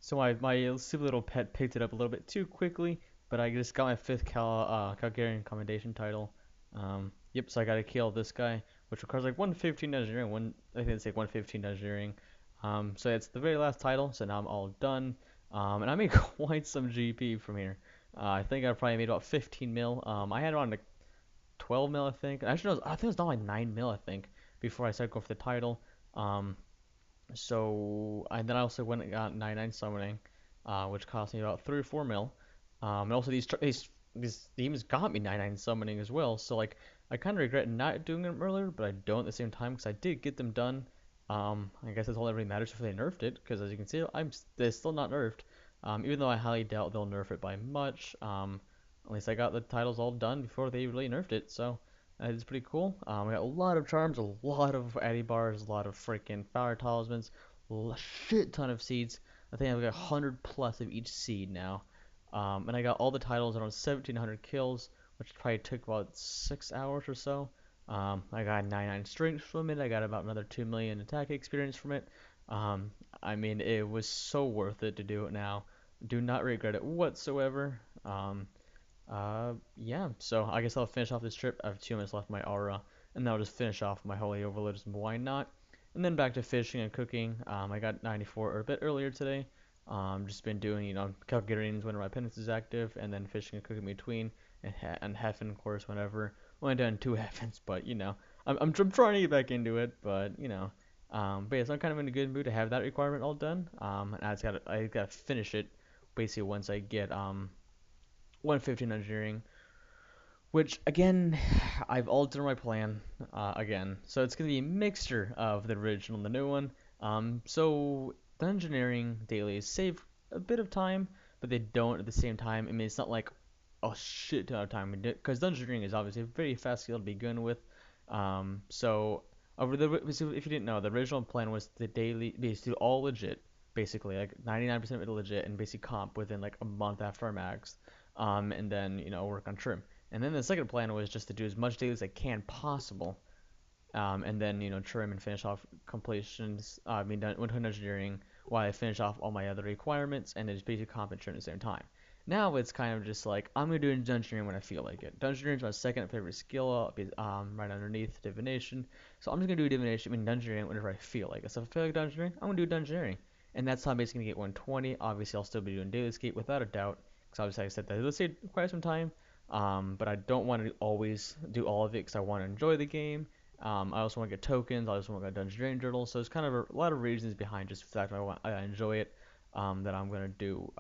So my stupid little pet picked it up a little bit too quickly, but I just got my fifth Calgarian commendation title. Yep, so I gotta kill this guy, which requires like 115 engineering. I think it's like 115 engineering. So it's the very last title. So now I'm all done. And I made quite some GP from here. I think I probably made about 15 mil. I had around like 12 mil, I think. Actually, no, I think it was not like 9 mil, I think, before I started going for the title. Um, and then I also went and got 99 summoning, which cost me about 3 or 4 mil. And also these themes got me 99 summoning as well. So like I kind of regret not doing them earlier, but I don't at the same time because I did get them done. I guess that's all that really matters if they nerfed it, because as you can see, they're still not nerfed. Even though I highly doubt they'll nerf it by much. At least I got the titles all done before they really nerfed it, so it's pretty cool. I got a lot of charms, a lot of Addy bars, a lot of freaking fire talismans, a shit ton of seeds. I think I've got 100 plus of each seed now. And I got all the titles around 1700 kills, which probably took about 6 hours or so. I got 99 strength from it. I got about another 2 million attack experience from it. Um, I mean, it was so worth it to do it now. Do not regret it whatsoever. Yeah, so I guess I'll finish off this trip. I have 2 minutes left in my aura, and then I'll just finish off my Holy Overloads, why not? And then back to fishing and cooking. I got 94 or a bit earlier today. Just been doing, Calgarians whenever my penance is active, and then fishing and cooking in between, and Heffen, of course, whenever. Only done 2 Heffens, but, I'm trying to get back into it, but, but yeah, so I'm kind of in a good mood to have that requirement all done. And I gotta finish it basically once I get, 115 engineering, which again, I've altered my plan again. So it's going to be a mixture of the original and the new one. So the engineering dailies save a bit of time, but they don't at the same time. I mean, it's not like a shit ton of time, because dungeon engineering is obviously a very fast skill to begin with. So over if you didn't know, the original plan was the daily, basically all legit, basically like 99% of it legit, and basic comp within like a month after our max, and then work on trim. And then the second plan was just to do as much daily as I can possible, and then trim and finish off completions. I mean, done with engineering while I finish off all my other requirements, and it's basically comp and trim at the same time. Now it's kind of just like I'm gonna do engineering when I feel like it. Dungeon engineering is my second favorite skill, right underneath divination. So I'm just gonna do divination, I mean engineering whenever I feel like it. So if I feel like dungeon engineering, I'm gonna do dungeon engineering, and that's how I'm basically gonna get 120. Obviously, I'll still be doing daily escape without a doubt, because obviously like I said that it'll take quite some time. But I don't want to always do all of it because I want to enjoy the game. I also want to get tokens. I also want to get Dungeon Drain Journal. So there's kind of a lot of reasons behind just the fact that I enjoy it, that I'm gonna do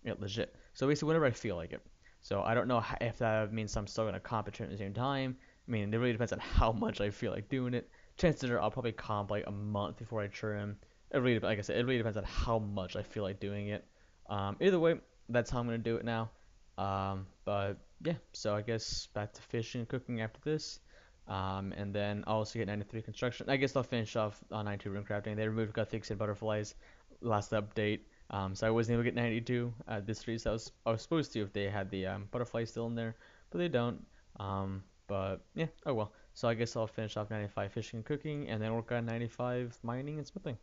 it legit. So basically, whenever I feel like it. So I don't know if that means I'm still gonna comp it at the same time. I mean, it really depends on how much I feel like doing it. Chances are I'll probably comp like a month before I trim. Like I said, it really depends on how much I feel like doing it. Either way, that's how I'm gonna do it now. But yeah, so I guess back to fishing and cooking after this. And then I'll also get 93 construction. I guess I'll finish off on 92 rune crafting. They removed gothics and butterflies last update. So I wasn't able to get 92 this race. I was supposed to if they had the butterfly still in there, but they don't. But yeah, oh well. So I guess I'll finish off 95 fishing and cooking, and then work on 95 mining and smithing.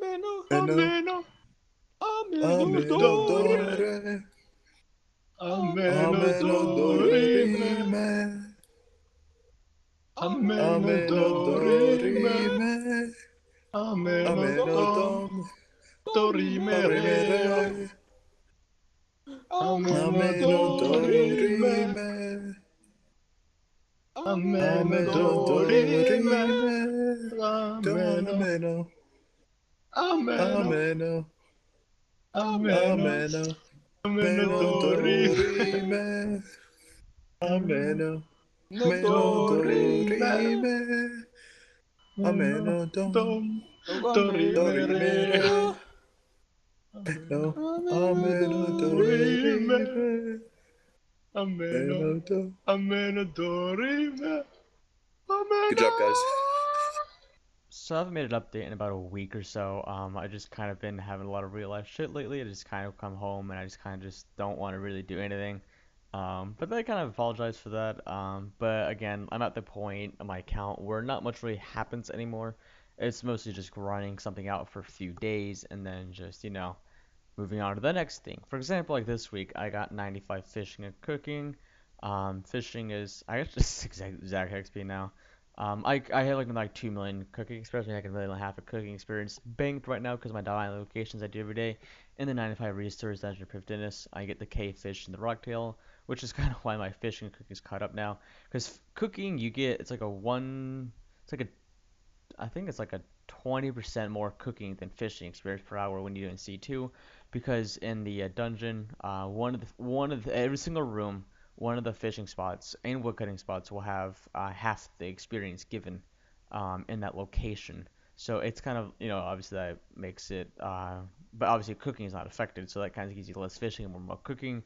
Ameno, Ameno, ameno, ameno, ameno dore, dore, ameno, ameno dorime, dorime, ameno, ameno dorime, dorime, ameno, ameno dom, dom, dorimere, dorimere, ameno, ameno dorime, dorime, ameno, ameno dorime, dorime, ameno, domeno, ameno, ameno, ameno, ameno, ameno, meno dorime, dorime, ameno, no meno dorime, dorime, ameno, ameno dom, dom, dorimere. dorimere. No, ameno Dorime, dorime, ameno, meno do. ameno, dorime, Good ameno. job, guys. So I haven't made an update in about a week or so. I just kind of been having a lot of real life shit lately. I just kind of come home and I just kind of just don't want to really do anything. But I kind of apologize for that. But again, I'm at the point on my account where not much really happens anymore. It's mostly just grinding something out for a few days and then just, moving on to the next thing. For example, like this week, I got 95 fishing and cooking. Fishing is, I got just exact XP now. I have like 2 million cooking experience, maybe like 1.5 million of cooking experience banked right now because of my diamond locations I do every day. And the 95 restores Dungeon Proof Dennis. I get the K fish and the rocktail, which is kind of why my fishing and cooking is caught up now. Because cooking, you get, it's like a I think it's like a 20% more cooking than fishing experience per hour when you're doing C2, because in the dungeon, every single room, one of the fishing spots and woodcutting spots will have half the experience given in that location. So it's kind of, obviously that makes it, but obviously cooking is not affected, so that kind of gives you less fishing and more cooking.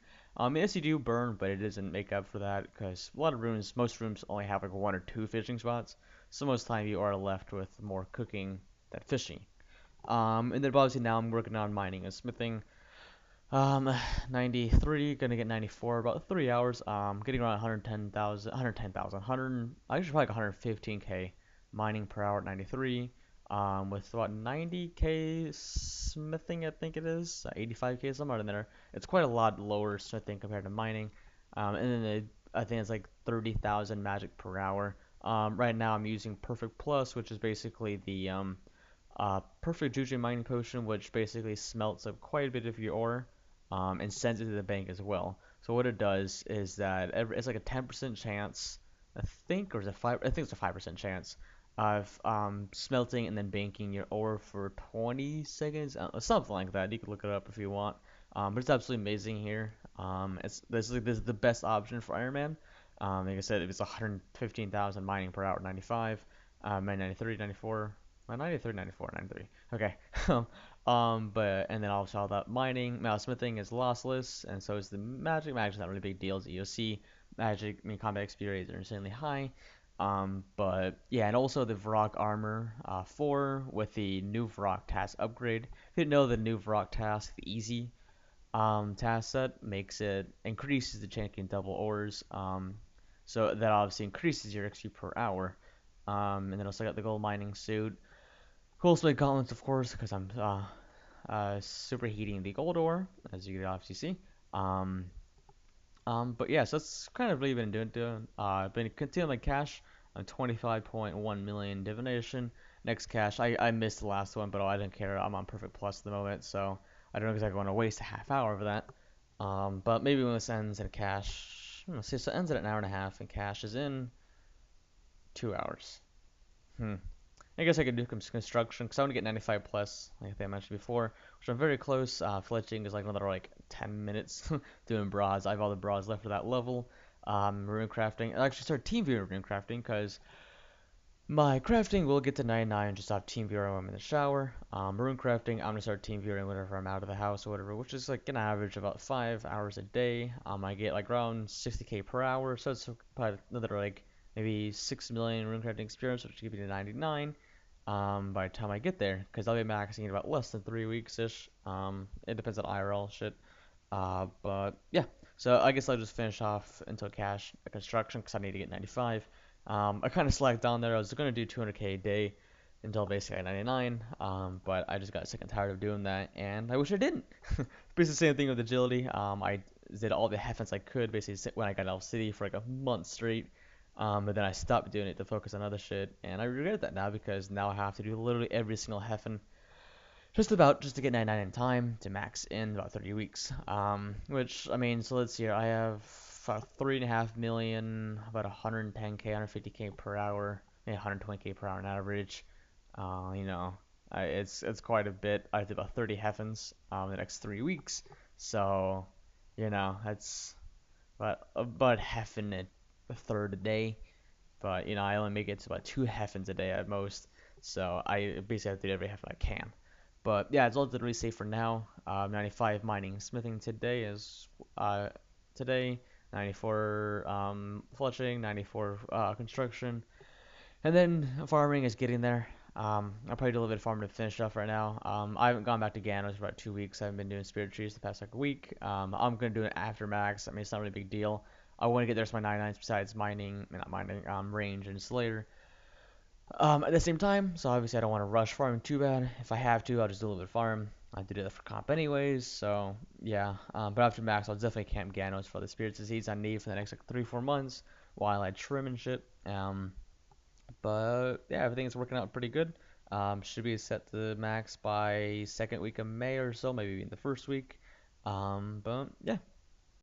Yes, you do burn, but it doesn't make up for that because most rooms only have like one or two fishing spots. So most of the time you are left with more cooking than fishing. And then obviously now I'm working on mining and smithing. Um, 93, gonna get 94, about 3 hours. Getting around 110,000, 110,000, 100, actually probably like 115k mining per hour at 93. With about 90k smithing, I think it is, 85k somewhere in there. It's quite a lot lower smithing compared to mining. And then I think it's like 30,000 magic per hour. Right now I'm using Perfect Plus, which is basically the Perfect Juju mining potion, which basically smelts up quite a bit of your ore and sends it to the bank as well. So what it does is that it's like a 10% chance, I think, or is it five? I think it's a 5% chance of smelting and then banking your ore for 20 seconds, something like that. You can look it up if you want. But it's absolutely amazing here. This is the best option for Iron Man. Like I said, it was 115,000 mining per hour, 95, 93, 94. 93, 94, 93. Okay. But and then also all that mining, smithing is lossless, and so is the magic. Magic's not really big deals. EOC, magic, combat experience are insanely high. But yeah, and also the Vrock armor 4 with the new Vrock task upgrade. If you didn't know, the new Vrock task, the easy task set, increases the chance in double ores. So that obviously increases your XP per hour. And then also got the gold mining suit. Cool split gauntlets, of course, because I'm superheating the gold ore, as you can obviously see. Um, but yeah, so that's kind of really been doing. I've been continuing my cash. I'm 25.1 million divination. Next cash, I missed the last one, but I didn't care. I'm on perfect plus at the moment, so I don't exactly want to waste a half hour of that. But maybe when this ends in cash, see, so it ends at an hour and a half, and cash is in 2 hours. Hmm. I guess I could do some construction because I want to get 95 plus, like I mentioned before, which I'm very close. Fletching is like another like 10 minutes doing bras. I have all the bras left for that level. Rune crafting. I actually start team viewer rune crafting because my crafting will get to 99 just off team viewer when I'm in the shower. Rune crafting, I'm gonna start team viewing whenever I'm out of the house or whatever, which is like an average of about 5 hours a day. I get like around 60k per hour, so it's probably another like maybe 6 million rune crafting experience, which will give me to 99 by the time I get there, because I'll be maxing in about less than 3 weeks ish. It depends on IRL shit. But yeah, so I guess I'll just finish off until cash construction because I need to get 95. I kind of slacked down there. I was gonna do 200k a day until basically 99. But I just got sick and tired of doing that, and I wish I didn't. Basically the same thing with agility. I did all the heifens I could basically when I got Elf City for like a month straight. But then I stopped doing it to focus on other shit, and I regret that now because now I have to do literally every single heifen just to get 99 in time to max in about 30 weeks. Which I mean, so let's see here. I have 3.5 million, about 110k, 150k per hour, maybe 120k per hour on average. You know, it's quite a bit. I did about 30 heifens the next 3 weeks, so that's about heifen a third a day. But I only make it to about 2 heifens a day at most, so I basically have to do every heifen I can. But yeah, it's all literally safe for now. 95 mining, smithing today is today. 94 fletching, 94 construction, and then farming is getting there. I'll probably do a little bit of farming to finish off right now. I haven't gone back to Ganos for about 2 weeks. I haven't been doing spirit trees the past like week. I'm gonna do it after max. I mean, it's not really a big deal. I want to get the rest of my 99s besides mining, not mining, range and Slayer. At the same time, so obviously I don't want to rush farming too bad. If I have to, I'll just do a little bit of farm. I have to do that for comp anyways, so yeah. But after max, I'll definitely camp Ganos for the spirits and seeds I need for the next like 3-4 months while I trim and shit. But yeah, everything's working out pretty good. Should be set to max by second week of May or so, maybe in the first week. But yeah,